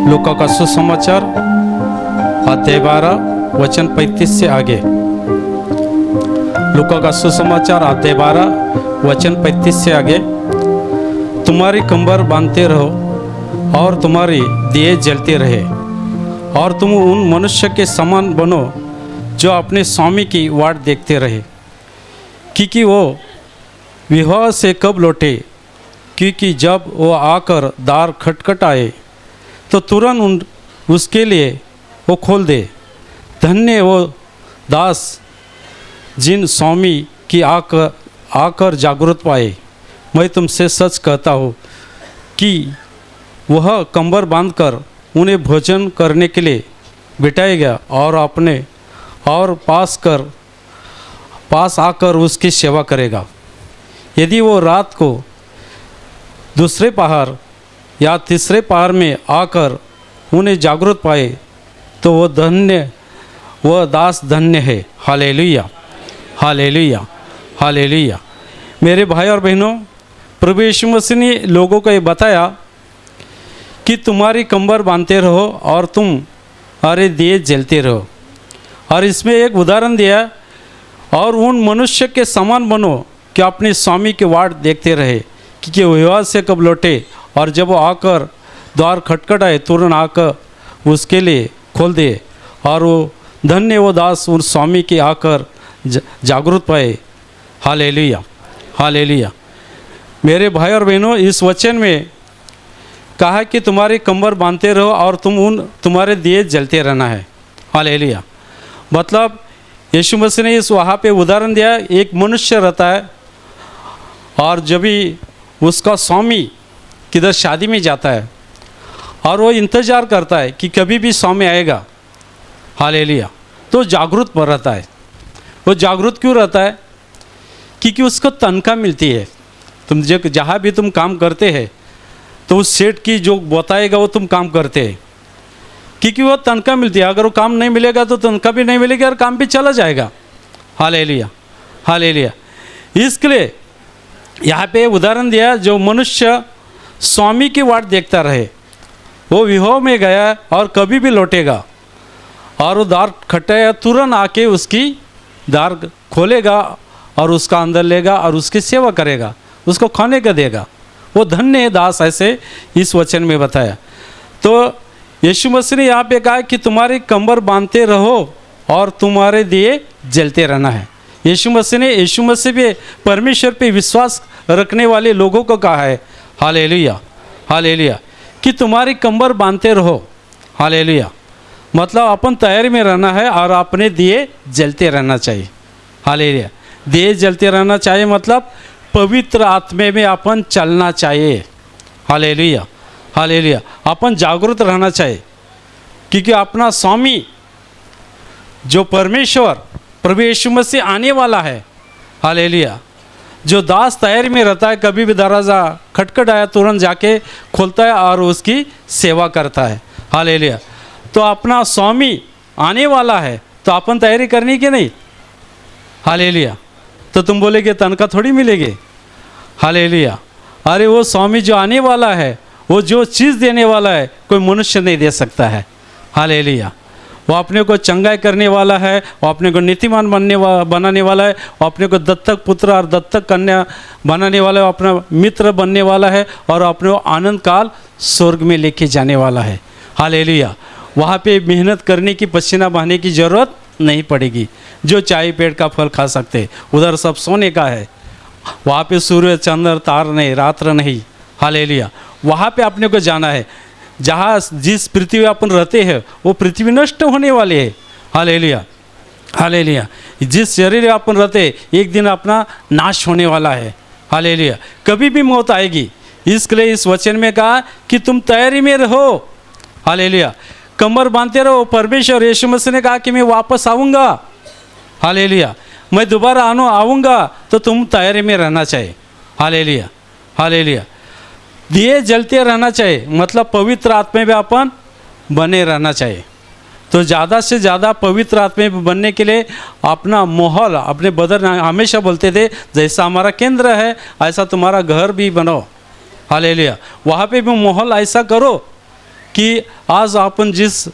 लूका का सुसमाचार अध्याय 12 वचन 35 से आगे। लूका का सुसमाचार अध्याय 12 वचन 35 से आगे। तुम्हारी कंबर बांधते रहो और तुम्हारी दिए जलते रहे और तुम उन मनुष्य के समान बनो जो अपने स्वामी की वाट देखते रहे, क्योंकि वो विवाह से कब लौटे, क्योंकि जब वो आकर द्वार खटखटाए तो तुरंत उसके लिए वो खोल दे। धन्य वो दास जिन स्वामी की आकर जागृत पाए। मैं तुमसे सच कहता हूँ कि वह कंबर बांधकर उन्हें भोजन करने के लिए बिठाएगा और अपने और पास आकर उसकी सेवा करेगा। यदि वो रात को दूसरे पहर या तीसरे पहर में आकर उन्हें जागृत पाए तो वह दास धन्य है। Hallelujah, hallelujah, hallelujah. मेरे भाई और बहनों, प्रभु यीशु मसीह ने लोगों को ये बताया कि तुम्हारी कंबर बांधते रहो और तुम्हारे दिए जलते रहो, और इसमें एक उदाहरण दिया, और उन मनुष्य के समान बनो कि अपने स्वामी की वाट देखते रहे, क्योंकि विवाह से कब लौटे और जब वो आकर द्वार खटखटाए तुरंत आकर उसके लिए खोल दे। और वो धन्य वो दास उन स्वामी के आकर जागृत पाए। Hallelujah, hallelujah. मेरे भाई और बहनों, इस वचन में कहा कि तुम्हारी कंबर बांधते रहो और तुम्हारे दिए जलते रहना है। हालेलुया। मतलब यीशु मसीह ने इस वहाँ पे उदाहरण दिया, एक मनुष्य रहता है और जब भी उसका स्वामी किधर शादी में जाता है और वो इंतज़ार करता है कि कभी भी स्वामी आएगा। हालेलुया। तो जागरूक पर रहता है। वो जागरूक क्यों रहता है? क्योंकि उसको तनख्वाह मिलती है। तुम जहाँ भी तुम काम करते हैं तो उस सेठ की जो बताएगा वो तुम काम करते हैं, क्योंकि वो तनख्वाह मिलती है। अगर वो काम नहीं मिलेगा तो तनख्वाह भी नहीं मिलेगी और काम भी चला जाएगा। Hallelujah, hallelujah. इसके लिए यहाँ पे उदाहरण दिया, जो मनुष्य स्वामी की वाट देखता रहे, वो विवाह में गया और कभी भी लौटेगा, और वो द्वार खटखटाया तुरंत आके उसकी द्वार खोलेगा और उसका अंदर लेगा और उसकी सेवा करेगा, उसको खाने का देगा। वो धन्य दास, ऐसे इस वचन में बताया। तो यीशु मसीह ने यहाँ पे कहा कि तुम्हारी कंबर बांधते रहो और तुम्हारे दिए जलते रहना है। यीशु मसीह भी परमेश्वर पे विश्वास रखने वाले लोगों को कहा है। हालेलुया, हालेलुया, कि तुम्हारी कंबर बांधते रहो। हालेलुया। मतलब अपन तैयारी में रहना है और अपने दिए जलते रहना चाहिए। हालेलुया। दिए जलते रहना चाहिए मतलब पवित्र आत्मा में अपन चलना चाहिए। Hallelujah, hallelujah. अपन जागरूक रहना चाहिए, क्योंकि अपना स्वामी जो परमेश्वर प्रभु यीशु मसीह आने वाला है। हालेलुया। जो दास तैयारी में रहता है, कभी भी दरवाज़ा खटखटाया तुरंत जाके खोलता है और उसकी सेवा करता है। हालेलुया। तो अपना स्वामी आने वाला है तो अपन तैयारी करनी कि नहीं? हालेलुया। तो तुम बोलेगे तनख्वाह थोड़ी मिलेगी। हालेलुया। अरे वो स्वामी जो आने वाला है, वो जो चीज़ देने वाला है, कोई मनुष्य नहीं दे सकता है। हालेलुया। वो अपने को चंगाई करने वाला है, वो अपने को नीतिमान बनाने वाला है, वो अपने को दत्तक पुत्र और दत्तक कन्या बनाने वाला है, अपना मित्र बनने वाला है और अपने को आनंद काल स्वर्ग में लेके जाने वाला है। हालेलुया। वहाँ पे मेहनत करने की, पसीना बहाने की ज़रूरत नहीं पड़ेगी। जो चाय पेड़ का फल खा सकते, उधर सब सोने का है। वहाँ पे सूर्य चंद्र तार नहीं, रात्र नहीं। हालेलुया। वहाँ पे अपने को जाना है। जहाँ जिस पृथ्वी अपन रहते हैं वो पृथ्वी नष्ट होने वाली है। Hallelujah, hallelujah. जिस शरीर में अपन रहते एक दिन अपना नाश होने वाला है। हालेलुया। कभी भी मौत आएगी। इसके लिए इस वचन में कहा कि तुम तैयारी में रहो। हालेलुया। कमर बांधते रहो। परमेश्वर यीशु मसीह ने कहा कि मैं वापस आऊँगा। हालेलुया। मैं दोबारा आऊँगा, तो तुम तैयारी में रहना चाहिए। Hallelujah, hallelujah. दिए जलते रहना चाहिए, मतलब पवित्र आत्मा में अपन बने रहना चाहिए। तो ज़्यादा से ज़्यादा पवित्र आत्मा में बनने के लिए अपना माहौल, अपने बदन, हमेशा बोलते थे जैसा हमारा केंद्र है ऐसा तुम्हारा घर भी बनाओ। हालेलुया। वहाँ पे भी माहौल ऐसा करो कि आज अपन जिस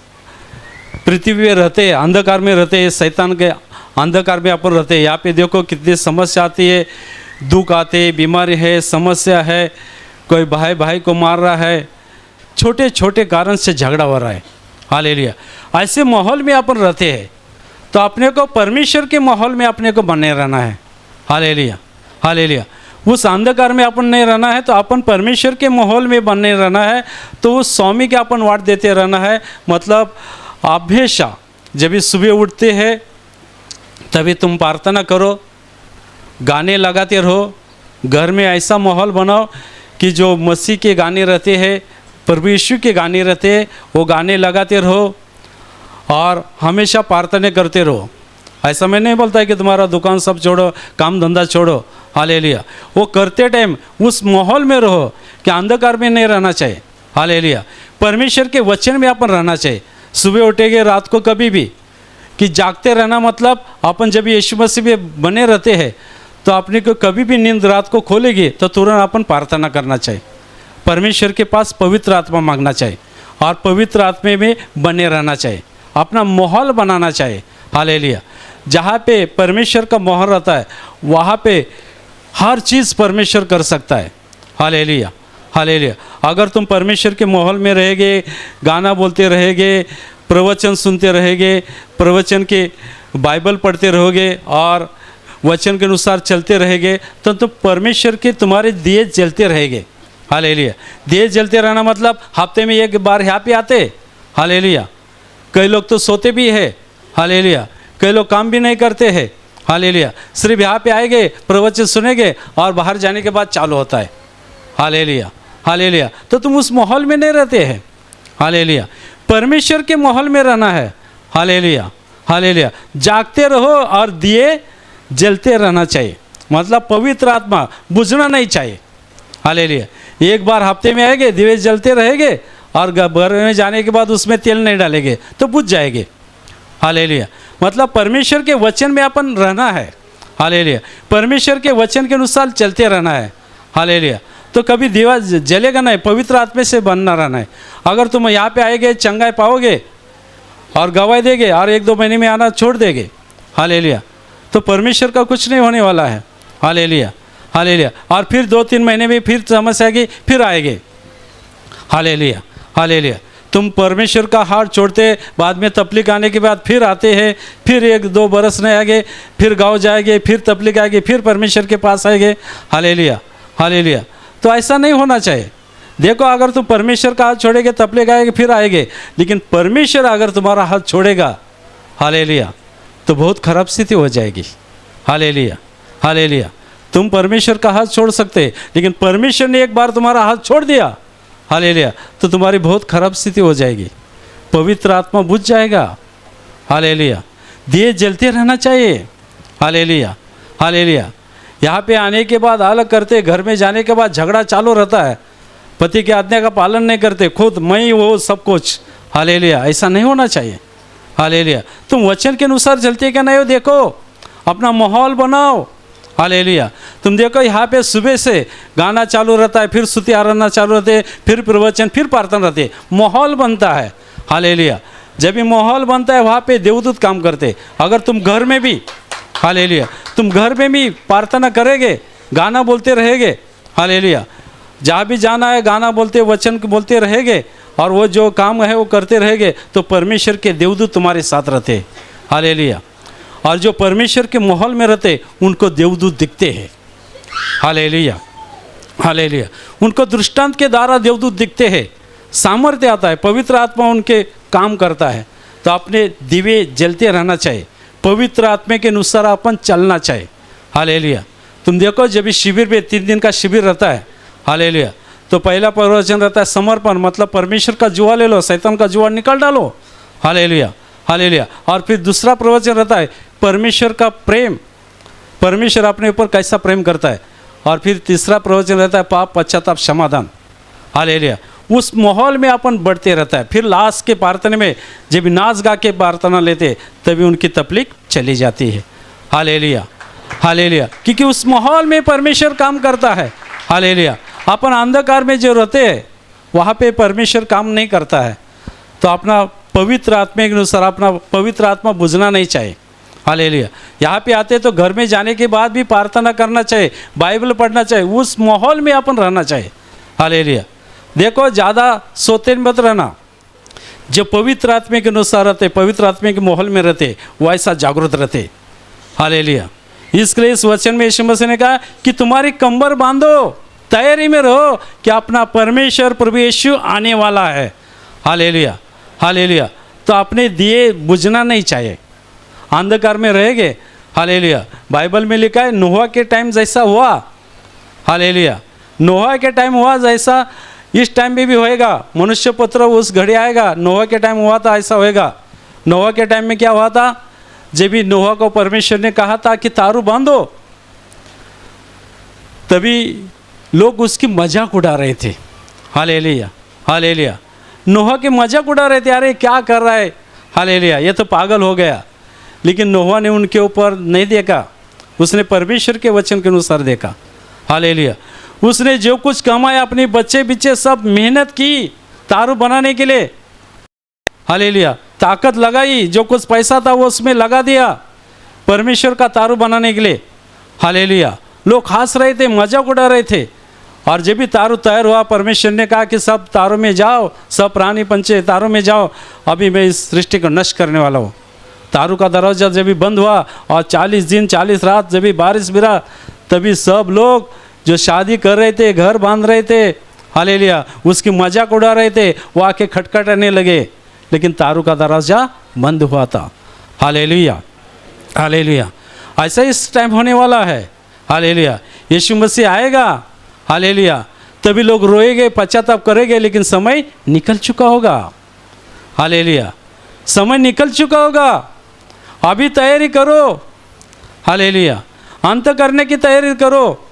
पृथ्वी में रहते हैं, अंधकार में रहते हैं, शैतान के अंधकार में अपन रहते हैं। यहाँ पे देखो कितनी समस्या आती है, दुख आते हैं, बीमारी है, समस्या है, कोई भाई भाई को मार रहा है, छोटे छोटे कारण से झगड़ा हो रहा है। हालेलुया। ऐसे माहौल में अपन रहते हैं तो अपने को परमेश्वर के माहौल में अपने को बने रहना है। Hallelujah, hallelujah. उस अंधकार में अपन नहीं रहना है तो अपन परमेश्वर के माहौल में बने रहना है। तो उस स्वामी के अपन वाट देते रहना है। मतलब हमेशा जब भी सुबह उठते हैं तभी तुम प्रार्थना करो, गाने लगाते रहो, घर में ऐसा माहौल बनाओ कि जो मसीह के गाने रहते हैं, प्रभु यीशु के गाने रहते हैं, वो गाने लगाते रहो और हमेशा प्रार्थना करते रहो। ऐसा मैं नहीं बोलता है कि तुम्हारा दुकान सब छोड़ो, काम धंधा छोड़ो। हालेलुया। वो करते टाइम उस माहौल में रहो कि अंधकार में नहीं रहना चाहिए। हालेलुया। परमेश्वर के वचन में अपन रहना चाहिए। सुबह उठेंगे, रात को कभी भी कि जागते रहना, मतलब अपन जब यीशु मसीह में बने रहते हैं तो अपने को कभी भी नींद रात को खोलेगी तो तुरंत अपन प्रार्थना करना चाहिए, परमेश्वर के पास पवित्र आत्मा मांगना चाहिए और पवित्र आत्मा में बने रहना चाहिए, अपना माहौल बनाना चाहिए। हालेलुया। जहाँ पे परमेश्वर का माहौल रहता है वहाँ पे हर चीज़ परमेश्वर कर सकता है। Hallelujah, hallelujah. अगर तुम परमेश्वर के माहौल में रहेंगे, गाना बोलते रहेंगे, प्रवचन सुनते रहेंगे, प्रवचन के बाइबल पढ़ते रहोगे और वचन के अनुसार चलते रहेंगे तो परमेश्वर के तुम्हारे दिए जलते रहेंगे। हालेलुया। दिए जलते रहना मतलब हफ्ते में एक बार यहाँ पे आते। हालेलुया। कई लोग तो सोते भी है। हालेलुया। कई लोग काम भी नहीं करते हैं। हालेलुया। सिर्फ यहाँ पे आएंगे, प्रवचन सुनेंगे और बाहर जाने के बाद चालू होता है। Hallelujah, hallelujah. तो तुम उस माहौल में नहीं रहते हैं। हालेलुया। परमेश्वर के माहौल में रहना है। Hallelujah, hallelujah. जागते रहो और दिए जलते रहना चाहिए, मतलब पवित्र आत्मा बुझना नहीं चाहिए। हालेलुया। एक बार हफ्ते में आएंगे, दिए जलते रहेंगे और घर में जाने के बाद उसमें तेल नहीं डालेंगे तो बुझ जाएंगे। हालेलुया। मतलब परमेश्वर के वचन में अपन रहना है। हालेलुया। परमेश्वर के वचन के अनुसार चलते रहना है। हालेलुया। तो कभी दीवा जलेगा नहीं, पवित्र आत्मा से बनना रहना है। अगर तुम यहाँ पे आएंगे, चंगाई पाओगे और गवाही देंगे और 1-2 महीने में आना छोड़ देंगे, हालेलुया, तो परमेश्वर का कुछ नहीं होने वाला है। Hallelujah, hallelujah. और फिर 2-3 महीने में फिर समस्या आएगी, फिर आएंगे। Hallelujah, hallelujah. तुम परमेश्वर का हाथ छोड़ते, बाद में तबलीग आने के बाद फिर आते हैं, फिर 1-2 बरस नहीं आएंगे, फिर गाँव जाएंगे, फिर तबलीग आएंगे, फिर परमेश्वर के पास आएंगे। Hallelujah, hallelujah. तो ऐसा नहीं होना चाहिए। देखो, अगर तुम परमेश्वर का हाथ छोड़ेंगे, तबलीग आएंगे, फिर आएंगे, लेकिन परमेश्वर अगर तुम्हारा हाथ छोड़ेगा, हालेलुया, तो बहुत खराब स्थिति हो जाएगी। Hallelujah, hallelujah. तुम परमेश्वर का हाथ छोड़ सकते, लेकिन परमेश्वर ने एक बार तुम्हारा हाथ छोड़ दिया, हालेलुया, तो तुम्हारी बहुत खराब स्थिति हो जाएगी। पवित्र आत्मा बुझ जाएगा। हालेलुया। दिए जलते रहना चाहिए। Hallelujah, hallelujah. यहाँ पे आने के बाद अलग करते, घर में जाने के बाद झगड़ा चालू रहता है, पति की आज्ञा का पालन नहीं करते, खुद मैं ही वो सब कुछ। हालेलुया। ऐसा नहीं होना चाहिए। हालेलुया। तुम वचन के अनुसार चलते क्या नहीं हो, देखो, अपना माहौल बनाओ। हालेलुया। तुम देखो, यहाँ पे सुबह से गाना चालू रहता है, फिर स्तुति आराधना चालू रहते हैं, फिर प्रवचन, फिर प्रार्थना रहती है, माहौल बनता है। हालेलुया। जब भी माहौल बनता है वहाँ पे देवदूत काम करते। अगर तुम घर में भी, हालेलुया, तुम घर में भी प्रार्थना करेंगे, गाना बोलते रहेंगे, हालेलुया, जहाँ भी जाना है गाना बोलते, वचन बोलते रहेंगे और वो जो काम है वो करते रहेंगे, तो परमेश्वर के देवदूत तुम्हारे साथ रहते। हालेलुया। और जो परमेश्वर के माहौल में रहते उनको देवदूत दिखते हैं। Hallelujah, hallelujah. उनको दृष्टांत के द्वारा देवदूत दिखते हैं, सामर्थ्य आता है, पवित्र आत्मा उनके काम करता है। तो अपने दिवे जलते रहना चाहिए, पवित्र आत्मा के अनुसार अपन चलना चाहिए। हालेलुया। तुम देखो, जब भी शिविर में 3 दिन का शिविर रहता है, हालेलुया, तो पहला प्रवचन रहता है समर्पण, मतलब परमेश्वर का जुआ ले लो, शैतान का जुआ निकाल डालो। Hallelujah, hallelujah. और फिर दूसरा प्रवचन रहता है परमेश्वर का प्रेम, परमेश्वर अपने ऊपर कैसा प्रेम करता है। और फिर तीसरा प्रवचन रहता है पाप पश्चाताप समाधान। हालेलुया। उस माहौल में अपन बढ़ते रहता है। फिर लास्ट के प्रार्थना में जब नाच गा के प्रार्थना लेते तभी उनकी तकलीफ चली जाती है। Hallelujah, hallelujah. क्योंकि उस माहौल में परमेश्वर काम करता है। हालेलुया। अपन अंधकार में जो रहते हैं, वहाँ पे परमेश्वर काम नहीं करता है। तो अपना पवित्र आत्मा के अनुसार अपना पवित्र आत्मा बुझना नहीं चाहिए। हालेलुया। यहाँ पे आते तो घर में जाने के बाद भी प्रार्थना करना चाहिए, बाइबल पढ़ना चाहिए, उस माहौल में अपन रहना चाहिए। हालेलुया। देखो ज़्यादा सोते मत रहना, जो पवित्र आत्मा के अनुसार रहते, पवित्र आत्मा के माहौल में रहते, वो ऐसा जागरूक रहते। हालेलुया। इसलिए इस वचन में यीशु मसीह ने कहा कि तुम्हारी कमर बांधो, तैयारी में रहो कि अपना परमेश्वर प्रभु यीशु आने वाला है। हालेलुया। हालेलुया। तो अपने दिए बुझना नहीं चाहिए, अंधकार में रहेंगे। हालेलुया। बाइबल में लिखा है नोहा के टाइम जैसा हुआ, हालेलुया, नोहा के टाइम हुआ जैसा इस टाइम में भी होएगा। मनुष्य पुत्र उस घड़ी आएगा, नोहा के टाइम हुआ था ऐसा होएगा। नोहा के टाइम में क्या हुआ था, जब भी नोहा को परमेश्वर ने कहा था कि तारू बांधो, तभी लोग उसकी मजाक उड़ा रहे थे। हालेलुया। हालेलुया। नोहा की मजाक उड़ा रहे थे, अरे क्या कर रहा है, हालेलुया, ये तो पागल हो गया। लेकिन नोहा ने उनके ऊपर नहीं देखा, उसने परमेश्वर के वचन के अनुसार देखा। हालेलुया। उसने जो कुछ कमाया, अपने बच्चे बिच्चे सब मेहनत की तारू बनाने के लिए। हालेलुया। ताकत लगाई, जो कुछ पैसा था वो उसमें लगा दिया परमेश्वर का तारू बनाने के लिए। हालेलुया। लोग हंस रहे थे, मजाक उड़ा रहे थे। और जब भी तारू तैयार हुआ, परमेश्वर ने कहा कि सब तारों में जाओ, सब प्राणी पंछी तारों में जाओ, अभी मैं इस सृष्टि को नष्ट करने वाला हूँ। तारू का दरवाजा जब भी बंद हुआ और 40 दिन 40 रात जब भी बारिश गिरा, तभी सब लोग जो शादी कर रहे थे, घर बांध रहे थे, हालेलुया, उसकी मजाक उड़ा रहे थे, वो आके खटखटाने लगे, लेकिन तारू का दरवाजा बंद हुआ था। हालेलुया। हालेलुया। ऐसा इस टाइम होने वाला है। हालेलुया। यीशु मसीह आएगा, हालेलुया, तभी लोग रोएंगे, पश्चाताप करेंगे, लेकिन समय निकल चुका होगा। हालेलुया। समय निकल चुका होगा, अभी तैयारी करो। हालेलुया। अंत करने की तैयारी करो,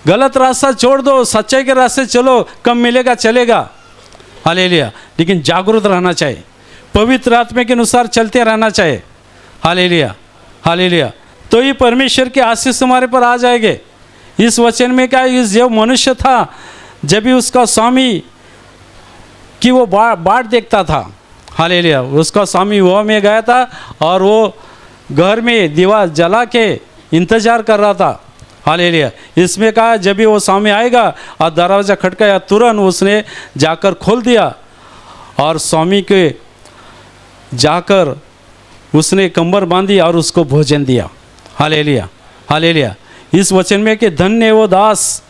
गलत रास्ता छोड़ दो, सच्चाई के रास्ते चलो, कम मिलेगा चलेगा। हालेलुया। लेकिन जागरूक रहना चाहिए, पवित्र आत्मा के अनुसार चलते रहना चाहिए। हालेलुया। हालेलुया। तो ये परमेश्वर के आशीष हमारे पर आ जाएंगे। इस वचन में क्या, इस जो मनुष्य था, जब भी उसका स्वामी कि वो बाट देखता था, हालेलुया, उसका स्वामी वो में गया था और वो घर में दीवा जला के इंतजार कर रहा था। हालेलुया। इसमें कहा जब भी वो स्वामी आएगा और दरवाज़ा खटकाया, तुरंत उसने जाकर खोल दिया और स्वामी के जाकर उसने कमर बांधी और उसको भोजन दिया। हालेलुया। हालेलुया। इस वचन में कि धन्य वो दास,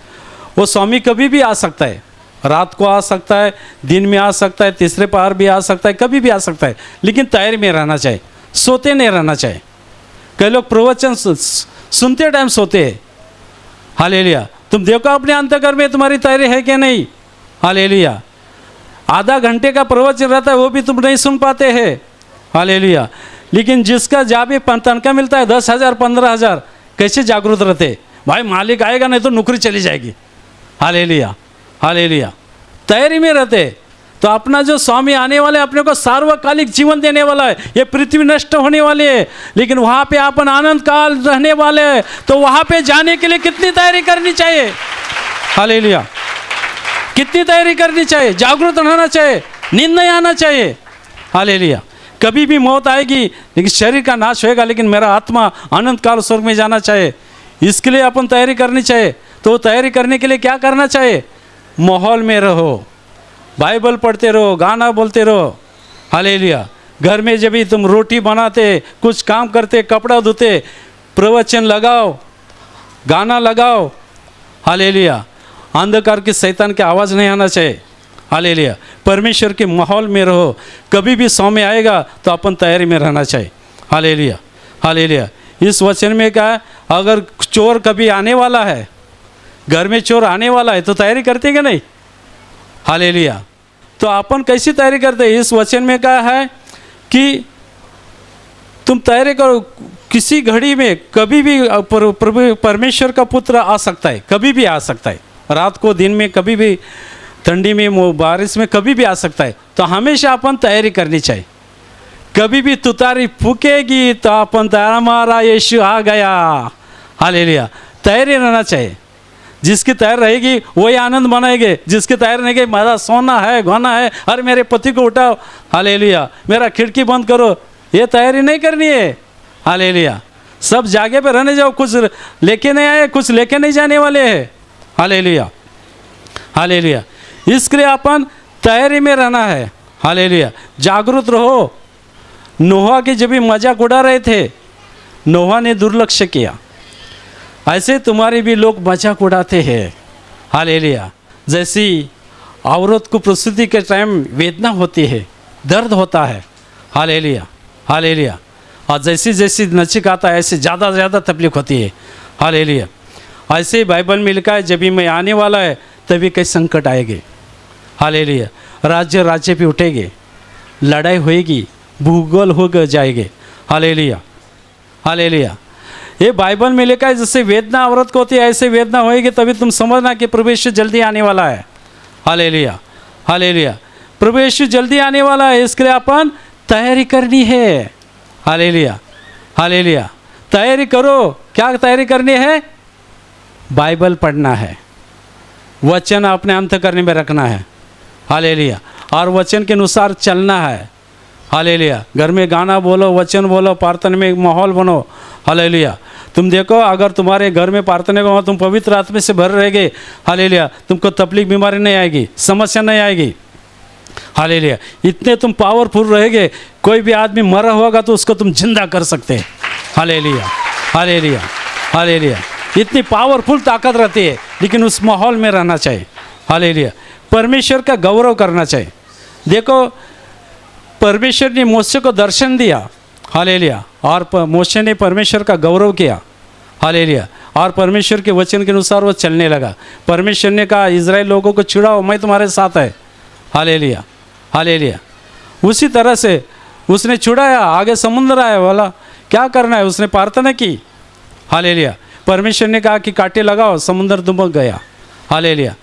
वो स्वामी कभी भी आ सकता है, रात को आ सकता है, दिन में आ सकता है, तीसरे पहर भी आ सकता है, कभी भी आ सकता है, लेकिन तैयारी में रहना चाहिए, सोते नहीं रहना चाहिए। कई लोग प्रवचन सुनते टाइम सोते हैं। हालेलुया। तुम देखो अपने अंतःकरण में तुम्हारी तैयारी है कि नहीं। हालेलुया। आधा घंटे का प्रवचन रहता है, वो भी तुम नहीं सुन पाते हैं। हालेलुया। लेकिन जिसका जहाँ भी तनख्वाह मिलता है 10,000 15,000, कैसे जागरूक रहते, भाई मालिक आएगा नहीं तो नौकरी चली जाएगी। हालेलुया। हालेलुया। तैयारी में रहते। तो अपना जो स्वामी आने वाले, अपने को सार्वकालिक जीवन देने वाला है। ये पृथ्वी नष्ट होने वाली है, लेकिन वहाँ पे अपन आनंद काल रहने वाले हैं। तो वहाँ पे जाने के लिए कितनी तैयारी करनी चाहिए। हालेलुया। कितनी तैयारी करनी चाहिए, जागरूक रहना चाहिए, नींद नहीं आना चाहिए। हालेलुया। कभी भी मौत आएगी, लेकिन शरीर का नाश होएगा, लेकिन मेरा आत्मा अनंत काल स्वर्ग में जाना चाहिए। इसके लिए अपन तैयारी करनी चाहिए। तो तैयारी करने के लिए क्या करना चाहिए, माहौल में रहो, बाइबल पढ़ते रहो, गाना बोलते रहो। हालेलुया। घर में जब भी तुम रोटी बनाते, कुछ काम करते, कपड़ा धोते, प्रवचन लगाओ, गाना लगाओ। हालेलुया। अंधकार की शैतान की आवाज़ नहीं आना चाहिए। हालेलुया। परमेश्वर के माहौल में रहो, कभी भी समय आएगा तो अपन तैयारी में रहना चाहिए। हालेलुया। हालेलुया। इस वचन में क्या है, अगर चोर कभी आने वाला है, घर में चोर आने वाला है, तो तैयारी करते क्या नहीं। हालेलुया। तो अपन कैसी तैयारी करते हैं, इस वचन में क्या है कि तुम तैयारी करो। किसी घड़ी में कभी भी प्रभु परमेश्वर का पुत्र आ सकता है, कभी भी आ सकता है, रात को, दिन में, कभी भी, ठंडी में, बारिश में, कभी भी आ सकता है। तो हमेशा अपन तैयारी करनी चाहिए। कभी भी तुतारी फूकेगी तो अपन तैयार, हमारा यीशु आ गया। हालेलुया। तैयारी रहना चाहिए। जिसकी तैयार रहेगी वही आनंद मनाएंगे, जिसकी तैयार नहीं मेरा सोना है गाना है, अरे मेरे पति को उठाओ, हालेलुया, मेरा खिड़की बंद करो, ये तैयारी नहीं करनी है। हालेलुया, सब जागे पे रहने जाओ, कुछ लेके नहीं आए, कुछ लेके नहीं जाने वाले हैं। हालेलुया, हालेलुया, इसके लिए अपन तैयारी में रहना है। हालेलुया, जागरूक रहो। नोहा के जब भी मजाक उड़ा रहे थे, नोहा ने दुर्लक्ष्य किया, ऐसे तुम्हारे भी लोग मजाक उड़ाते हैं। हालेलुया, जैसी औरत को प्रसूति के टाइम वेदना होती है, दर्द होता है। हालेलुया, हालेलुया, और जैसी जैसी नजीक आता है ऐसे ज़्यादा से ज़्यादा तकलीफ होती है। हालेलुया, ऐसे ही बाइबल में लिखा है, जब भी मैं आने वाला है तभी कई संकट आएंगे। हालेलुया, राज्य राज्य पे उठेंगे, लड़ाई होएगी, भूगोल हो जाएंगे। हालेलुया, हालेलुया, ये बाइबल में लिखा है, जैसे वेदना औरत को होती है ऐसे वेदना होएगी, तभी तुम समझना कि प्रभु यीशु जल्दी आने वाला है। हालेलुया, हालेलुया, प्रभु यीशु जल्दी आने वाला है, इसके लिए अपन तैयारी करनी है। हालेलुया, हालेलुया, तैयारी करो। क्या तैयारी करनी है? बाइबल पढ़ना है, वचन अपने अंतःकरण में रखना है। हालेलुया, और वचन के अनुसार चलना है। हालेलुया, घर में गाना बोलो, वचन बोलो, प्रार्थना में माहौल बनो। हालेलुया, तुम देखो अगर तुम्हारे घर में प्रार्थना को तुम पवित्र आत्मा से भर रहेगे, हालेलुया, तुमको तकलीफ बीमारी नहीं आएगी, समस्या नहीं आएगी। हालेलुया, इतने तुम पावरफुल रहेंगे, कोई भी आदमी मरा होगा तो उसको तुम जिंदा कर सकते हैं। हालेलुया, हालेलुया, हालेलुया, इतनी पावरफुल ताकत रहती है, लेकिन उस माहौल में रहना चाहिए। हालेलुया, परमेश्वर का गौरव करना चाहिए। देखो परमेश्वर ने मूसा को दर्शन दिया। हालेलुया, और मूसा ने परमेश्वर का गौरव किया। हालेलुया, और परमेश्वर के वचन के अनुसार वो चलने लगा। परमेश्वर ने कहा इज़राइल लोगों को छुड़ाओ, मैं तुम्हारे साथ है। हालेलुया, हालेलुया, उसी तरह से उसने छुड़ाया, आगे समुद्र आया, बोला क्या करना है, उसने प्रार्थना की। हालेलुया, परमेश्वर ने कहा कि कांटे लगाओ, समुद्र दुबक गया। हालेलुया,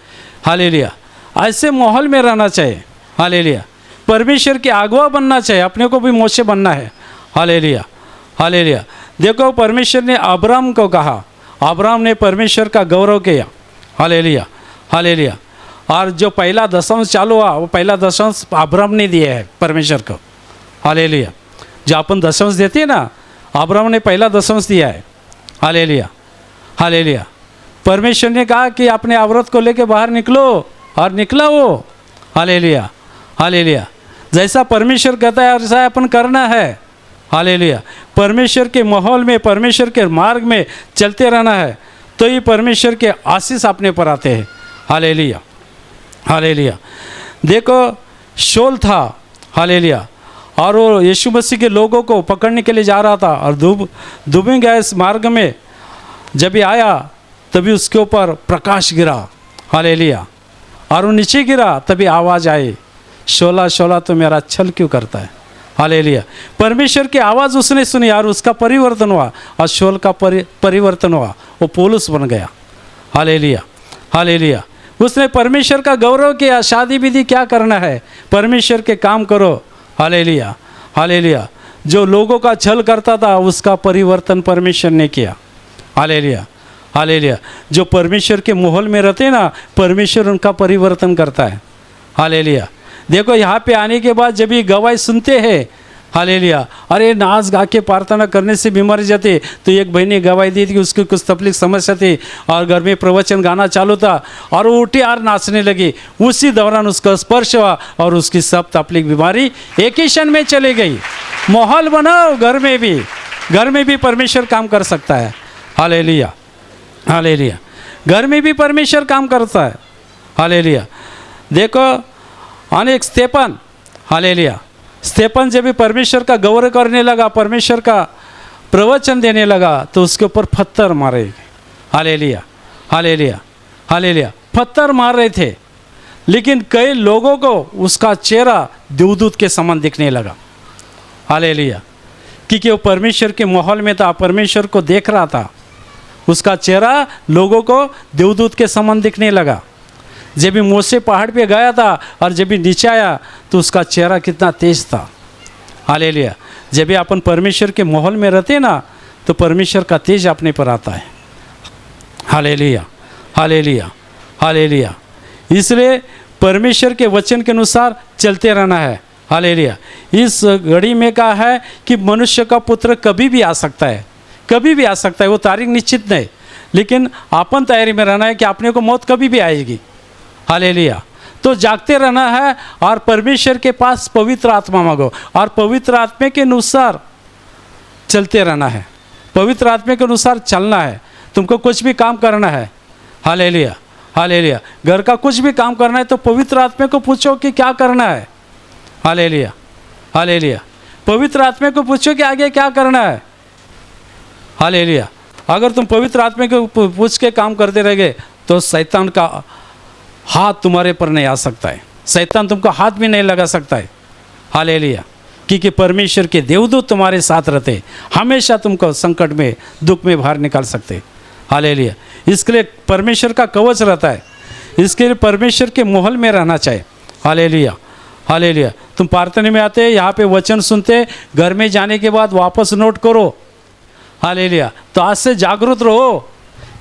हालेलुया, ऐसे माहौल में रहना चाहिए। हालेलुया, परमेश्वर के अगुवा बनना चाहिए, अपने को भी मोशे बनना है। हालेलुया, हालेलुया, देखो परमेश्वर ने अब्राहम को कहा, अब्राहम ने परमेश्वर का गौरव किया। हालेलुया, हालेलुया, और जो पहला दशंश चालू हुआ वो पहला दशंश अब्राहम ने दिया है परमेश्वर को। हालेलुया, जो अपन दशंश देते हैं ना, अब्राहम ने पहला दशंश दिया है। हालेलुया, हालेलुया, परमेश्वर ने कहा कि अपने औरत को लेके बाहर निकलो, और निकला वो। हालेलुया, हालेलुया, जैसा परमेश्वर कहता है वैसा अपन करना है। हालेलुया, परमेश्वर के माहौल में, परमेश्वर के मार्ग में चलते रहना है, तो ये परमेश्वर के आशीष अपने पर आते हैं। हालेलुया, हालेलुया, देखो शोल था। हालेलुया, और वो यीशु मसीह के लोगों को पकड़ने के लिए जा रहा था, और डूबे गया इस मार्ग में। जब ये आया तभी उसके ऊपर प्रकाश गिरा। हालेलुया, और वो नीचे गिरा, तभी आवाज़ आई, शोला शोला तो मेरा छल क्यों करता है। हालेलुया, परमेश्वर की आवाज़ उसने सुनी और उसका परिवर्तन हुआ, और शोल का परिवर्तन हुआ, वो पौलुस बन गया। हालेलुया, हालेलुया, उसने परमेश्वर का गौरव किया। शादी विधि क्या करना है, परमेश्वर के काम करो। हालेलुया, हालेलुया, जो लोगों का छल करता था उसका परिवर्तन परमेश्वर ने किया। हालेलुया, हालेलुया, जो परमेश्वर के माहौल में रहते ना, परमेश्वर उनका परिवर्तन करता है। हालेलुया, देखो यहाँ पे आने के बाद जब ये गवाही सुनते हैं, हालेलुया, अरे नाच गा के प्रार्थना करने से बीमारी जाती। तो एक बहन ने गवाही दी थी कि उसकी कुछ तकलीफ समस्या थी, और घर में प्रवचन गाना चालू था, और वो उठी और नाचने लगी। उसी दौरान उसका स्पर्श हुआ, और उसकी सब तकलीफ बीमारी एक ही क्षण में चली गई। माहौल बनाओ, घर में भी परमेश्वर काम कर सकता है। हालेलुया, हालेलुया, घर में भी परमेश्वर काम करता है। हालेलुया, देखो अनेक स्तेफन, हालेलुया, स्तेफन जब भी परमेश्वर का गौरव करने लगा, परमेश्वर का प्रवचन देने लगा, तो उसके ऊपर पत्थर मारे। हालेलुया, हालेलुया, हालेलुया, पत्थर मार रहे थे, लेकिन कई लोगों को उसका चेहरा देवदूत के समान दिखने लगा। हालेलुया, क्योंकि वो परमेश्वर के माहौल में था, परमेश्वर को देख रहा था। उसका चेहरा लोगों को देवदूत के समान दिखने लगा। जब भी मूसा पहाड़ पे गया था और जब भी नीचे आया तो उसका चेहरा कितना तेज था। हालेलुया, जब भी अपन परमेश्वर के माहौल में रहते ना, तो परमेश्वर का तेज अपने पर आता है। Hallelujah, hallelujah, hallelujah. इसलिए परमेश्वर के वचन के अनुसार चलते रहना है। हालेलुया। इस घड़ी में कहा है कि मनुष्य का पुत्र कभी भी आ सकता है, कभी भी आ सकता है, वो तारीख निश्चित नहीं, लेकिन अपन तैयारी में रहना है कि अपने को मौत कभी भी आएगी। हालेलुया। तो जागते रहना है और परमेश्वर के पास पवित्र आत्मा मांगो और पवित्र आत्मा के अनुसार चलते रहना है, पवित्र आत्मा के अनुसार चलना है। तुमको कुछ भी काम करना है, हालेलुया, हालेलुया, घर का कुछ भी काम करना है तो पवित्र आत्मा को पूछो कि क्या करना है। Hallelujah, hallelujah. पवित्र आत्मा को पूछो कि आगे क्या करना है। हालेलुया। अगर तुम पवित्र आत्मा को पूछ के काम करते रहोगे तो शैतान का हाथ तुम्हारे पर नहीं आ सकता है, शैतान तुमको हाथ भी नहीं लगा सकता है। हालेलुया। क्योंकि परमेश्वर के देवदूत तुम्हारे साथ रहते, हमेशा तुमको संकट में, दुख में बाहर निकाल सकते। हालेलुया। इसके लिए परमेश्वर का कवच रहता है, इसके लिए परमेश्वर के महल में रहना चाहिए। Hallelujah, hallelujah. तुम प्रार्थना में आते, यहाँ पे वचन सुनते, घर में जाने के बाद वापस नोट करो। हालेलुया। तो आज से जागरूक रहो,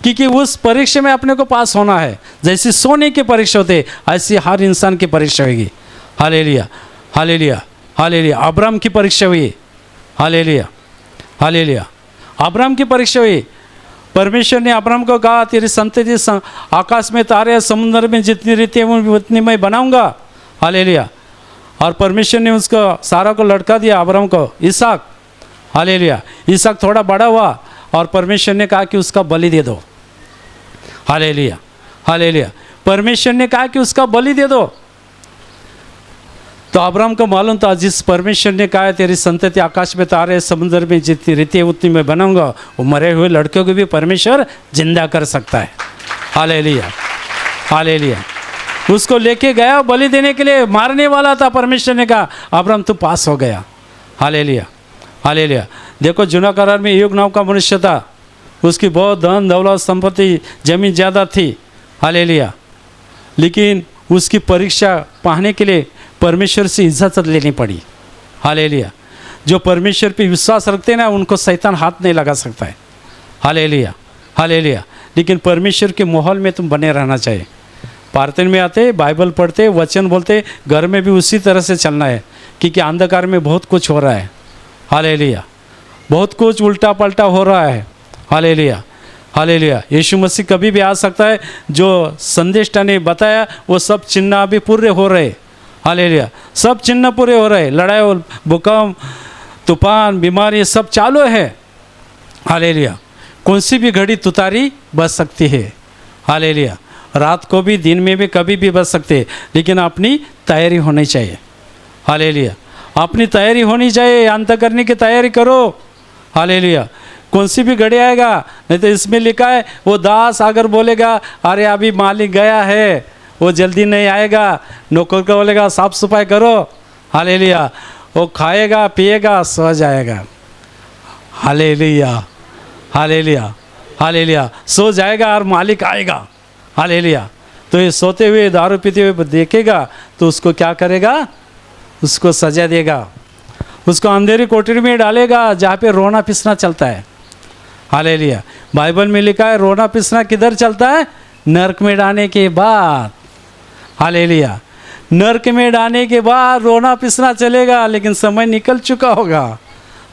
क्योंकि उस परीक्षा में अपने को पास होना है। जैसे सोने की परीक्षा होते ऐसी हर इंसान की परीक्षा होगी। Hallelujah, hallelujah, hallelujah. अब्राहम की परीक्षा हुई। Hallelujah, hallelujah. अब्राहम की परीक्षा हुई। परमेश्वर ने अब्राहम को कहा, तेरी संतति आकाश में तारे, समुद्र में जितनी रीति है उतनी मैं बनाऊंगा। हालेलुया। और परमेश्वर ने उसको, सारा को लड़का दिया, अब्राहम को इसहाक। हालेलुया। इसहाक थोड़ा बड़ा हुआ और परमेश्वर ने कहा कि उसका बलि दे दो। Hallelujah, hallelujah. परमेश्वर ने कहा कि उसका बलि दे दो। तो अब्राहम को मालूम था, जिस परमेश्वर ने कहा तेरी संतति आकाश में तारे, समुद्र में जितनी रीति है उतनी मैं बनाऊंगा, वो मरे हुए लड़कों को भी परमेश्वर जिंदा कर सकता है। Hallelujah, hallelujah. उसको लेके गया बलि देने के लिए, मारने वाला था, परमेश्वर ने कहा अब्राहम तू पास हो गया। Hallelujah, hallelujah. देखो जुना करार में योग नाम का मनुष्य था, उसकी बहुत धन दौलत संपत्ति जमीन ज़्यादा थी। हालेलुया। लेकिन उसकी परीक्षा पाने के लिए परमेश्वर से इज्जत लेनी पड़ी। हालेलुया। जो परमेश्वर पे विश्वास रखते हैं ना, उनको शैतान हाथ नहीं लगा सकता है। Hallelujah, hallelujah. लेकिन परमेश्वर के माहौल में तुम बने रहना चाहिए। प्रार्थना में आते, बाइबल पढ़ते, वचन बोलते, घर में भी उसी तरह से चलना है, क्योंकि अंधकार में बहुत कुछ हो रहा है। हालेलुया। बहुत कुछ उल्टा पलटा हो रहा है। Hallelujah, hallelujah. यीशु मसीह कभी भी आ सकता है। जो संदेश ने बताया वो सब चिन्ह अभी पूरे हो रहे। हालेलुया। सब चिन्ह पूरे हो रहे। लड़ाई, भूकंप, तूफान, बीमारी सब चालू है। हालेलुया। कौन सी भी घड़ी तुतारी बच सकती है। हालेलुया। रात को भी, दिन में भी, कभी भी बच सकते, लेकिन अपनी तैयारी होनी चाहिए। हालेलुया। अपनी तैयारी होनी चाहिए, अंत करने की तैयारी करो। हालेलुया। कौन सी भी घड़ी आएगा, नहीं तो इसमें लिखा है वो दास अगर बोलेगा अरे अभी मालिक गया है, वो जल्दी नहीं आएगा, नौकर को बोलेगा साफ सफाई करो। हालेलुया। वो खाएगा पिएगा सो जाएगा। Hallelujah, hallelujah, hallelujah. सो जाएगा और मालिक आएगा। हालेलुया। तो ये सोते हुए दारू पीते हुए देखेगा तो उसको क्या करेगा, उसको सजा देगा, उसको अंधेरी कोठरी में डालेगा जहाँ पे रोना पिसना चलता है। हालेलुया। बाइबल में लिखा है रोना पिसना किधर चलता है, नरक में डालने के बाद। हालेलुया। नरक में डालने के बाद रोना पिसना चलेगा, लेकिन समय निकल चुका होगा।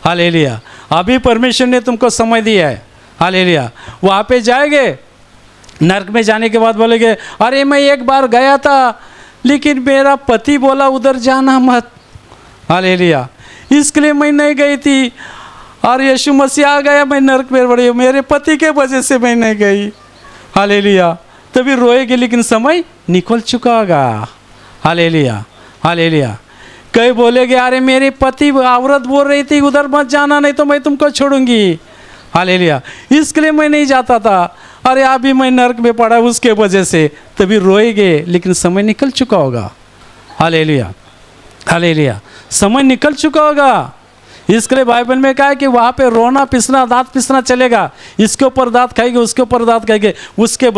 हालेलुया। अभी परमेश्वर ने तुमको समय दिया है। हालेलुया। वहाँ पे जाएंगे, नरक में जाने के बाद बोलेंगे अरे मैं एक बार गया था लेकिन मेरा पति बोला उधर जाना मत। हालेलुया। इसके लिए मैं नहीं गई थी और यीशु मसीह आ गया, मैं नरक में पड़ी, मेरे पति के वजह से मैं नहीं गई। हालेलुया। तभी रोएगी, लेकिन समय निकल चुका होगा। Hallelujah, hallelujah. कई बोलेगे अरे मेरे पति औरत बोल रही थी उधर मत जाना, नहीं तो मैं तुमको छोड़ूंगी। हालेलुया। इसके लिए मैं नहीं जाता था, अरे अभी मैं नरक में पड़ा उसके वजह से। तभी रोएगे, लेकिन समय निकल चुका होगा। Hallelujah, hallelujah. समय निकल चुका होगा। इसके लिए बाइबल में कहा है कि वहाँ पे रोना पिसना, दांत पिसना चलेगा। इसके ऊपर दांत खाएंगे, उसके ऊपर दांत खाएंगे, उसके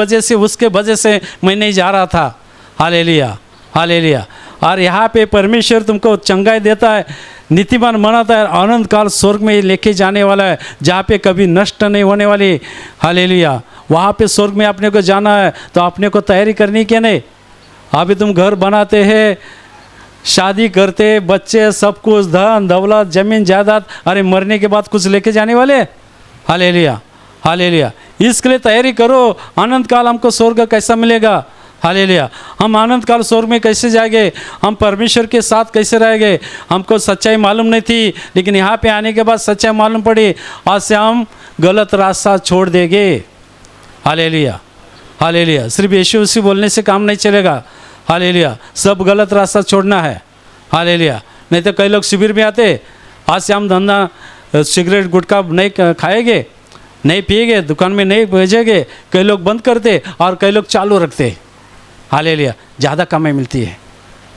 वजह से मैं नहीं जा रहा था। Hallelujah, hallelujah. और यहाँ पे परमेश्वर तुमको चंगाई देता है, नीतिमान मनाता है, आनंद काल स्वर्ग में लेके जाने वाला है, जहाँ पे कभी नष्ट नहीं होने वाली। हालेलुया। वहाँ पे स्वर्ग में अपने को जाना है तो अपने को तैयारी करनी क्या नहीं। अभी तुम घर बनाते हैं, शादी करते, बच्चे, सब कुछ, धन दौलत, जमीन जायदाद, अरे मरने के बाद कुछ लेके जाने वाले। Hallelujah, hallelujah. इसके लिए तैयारी करो। आनंद काल हमको स्वर्ग कैसा मिलेगा। हालेलुया। हम आनंद काल स्वर्ग में कैसे जाएंगे, हम परमेश्वर के साथ कैसे रहेंगे। हमको सच्चाई मालूम नहीं थी, लेकिन यहाँ पे आने के बाद सच्चाई मालूम पड़ी। आज से हम गलत रास्ता छोड़ देंगे। Hallelujah, hallelujah. सिर्फ यीशु मसीह बोलने से काम नहीं चलेगा। हालेलुया। सब गलत रास्ता छोड़ना है। हालेलुया। नहीं तो कई लोग शिविर में आते, आज से हम धंधा सिगरेट गुटखा नहीं खाएंगे, नहीं पिएंगे, दुकान में नहीं भेजेंगे। कई लोग बंद करते और कई लोग चालू रखते। हालेलुया। ज़्यादा कमाई मिलती है।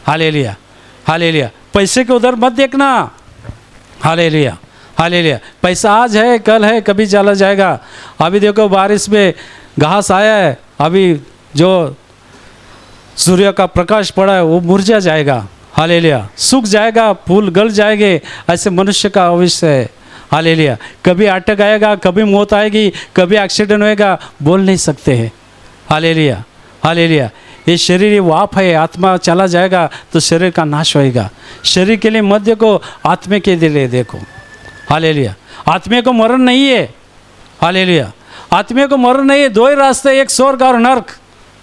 Hallelujah, hallelujah. पैसे के उधर मत देखना। Hallelujah, hallelujah. पैसा आज है, कल है, कभी चला जाएगा। अभी देखो बारिश में घास आया है, अभी जो सूर्य का प्रकाश पड़ा है वो मुरझा जाएगा। हालेलुया। सूख जाएगा, फूल गल जाएंगे। ऐसे मनुष्य का भविष्य है। हालेलुया। कभी अटक आएगा, कभी मौत आएगी, कभी एक्सीडेंट होएगा, बोल नहीं सकते हैं। Hallelujah, hallelujah. ये शरीर ये वाप है, आत्मा चला जाएगा तो शरीर का नाश होएगा। शरीर के लिए मत देखो, आत्मा के लिए देखो। हालेलुया। आत्मा को मरण नहीं है। हालेलुया। आत्मा को मरण नहीं है। दो ही रास्ते, एक स्वर्ग और नर्क।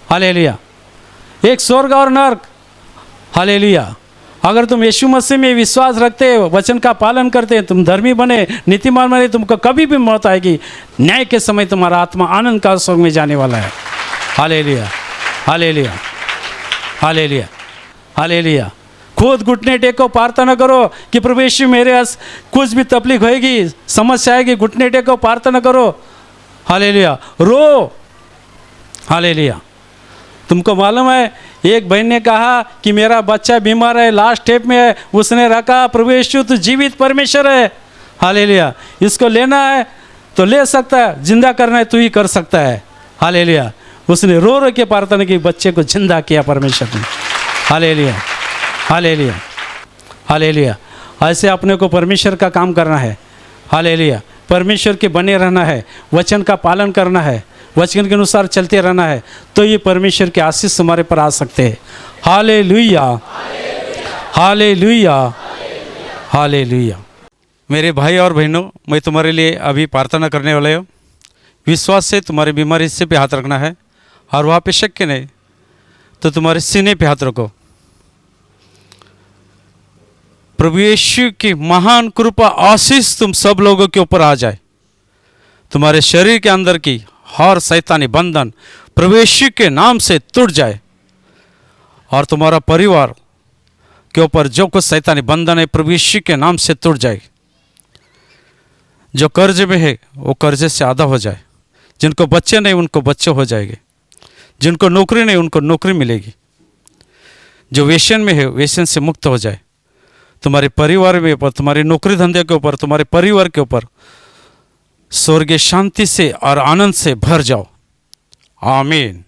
हालेलुया। एक स्वर्ग और नर्क। हालेलुया। अगर तुम यीशु मसीह में विश्वास रखते, वचन का पालन करते, तुम धर्मी बने, नीतिमान बने, तुमको कभी भी मौत आएगी। न्याय के समय तुम्हारा आत्मा आनंद का स्वर्ग में जाने वाला है। Hallelujah, hallelujah, hallelujah, hallelujah. खुद घुटने टेको, प्रार्थना करो कि प्रभु यीशु मेरे कुछ भी तकलीफ होएगी, समस्या आएगी, घुटने टेको, प्रार्थना करो। हालेलुया। रो। हालेलुया। तुमको मालूम है, एक बहन ने कहा कि मेरा बच्चा बीमार है, लास्ट स्टेप में है। उसने रखा, प्रभु यीशु तू जीवित परमेश्वर है। हालेलुया। इसको लेना है तो ले सकता है, जिंदा करना है तू ही कर सकता है। हालेलुया। उसने रो रो के प्रार्थना की, बच्चे को जिंदा किया परमेश्वर ने। Hallelujah, hallelujah, hallelujah. ऐसे अपने को परमेश्वर का काम करना है। हालेलुया। परमेश्वर के बने रहना है, वचन का पालन करना है, वचन के अनुसार चलते रहना है, तो ये परमेश्वर के आशीष तुम्हारे पर आ सकते हैं। Hallelujah, hallelujah, hallelujah. मेरे भाई और बहनों, मैं तुम्हारे लिए अभी प्रार्थना करने वाला हूँ। विश्वास से तुम्हारी बीमारी हिस्से पे हाथ रखना है, और वहाँ पे शक के नहीं तो तुम्हारे सीने पे हाथ रखो। प्रभु यीशु की महान कृपा आशीष तुम सब लोगों के ऊपर आ जाए। तुम्हारे शरीर के अंदर की हर शैतानी बंधन प्रभु यीशु के नाम से टूट जाए, और तुम्हारा परिवार के ऊपर जो कुछ शैतानी बंधन है प्रभु यीशु के नाम से टूट जाए। जो कर्ज में है वो कर्जे से आधा हो जाए। जिनको बच्चे नहीं उनको बच्चे हो जाएंगे। जिनको नौकरी नहीं उनको नौकरी मिलेगी। जो वेश्यन में है वेश्यन से मुक्त हो जाए। तुम्हारे परिवार में ऊपर, तुम्हारे नौकरी धंधे के ऊपर, तुम्हारे परिवार के ऊपर स्वर्गीय शांति से और आनंद से भर जाओ। आमीन।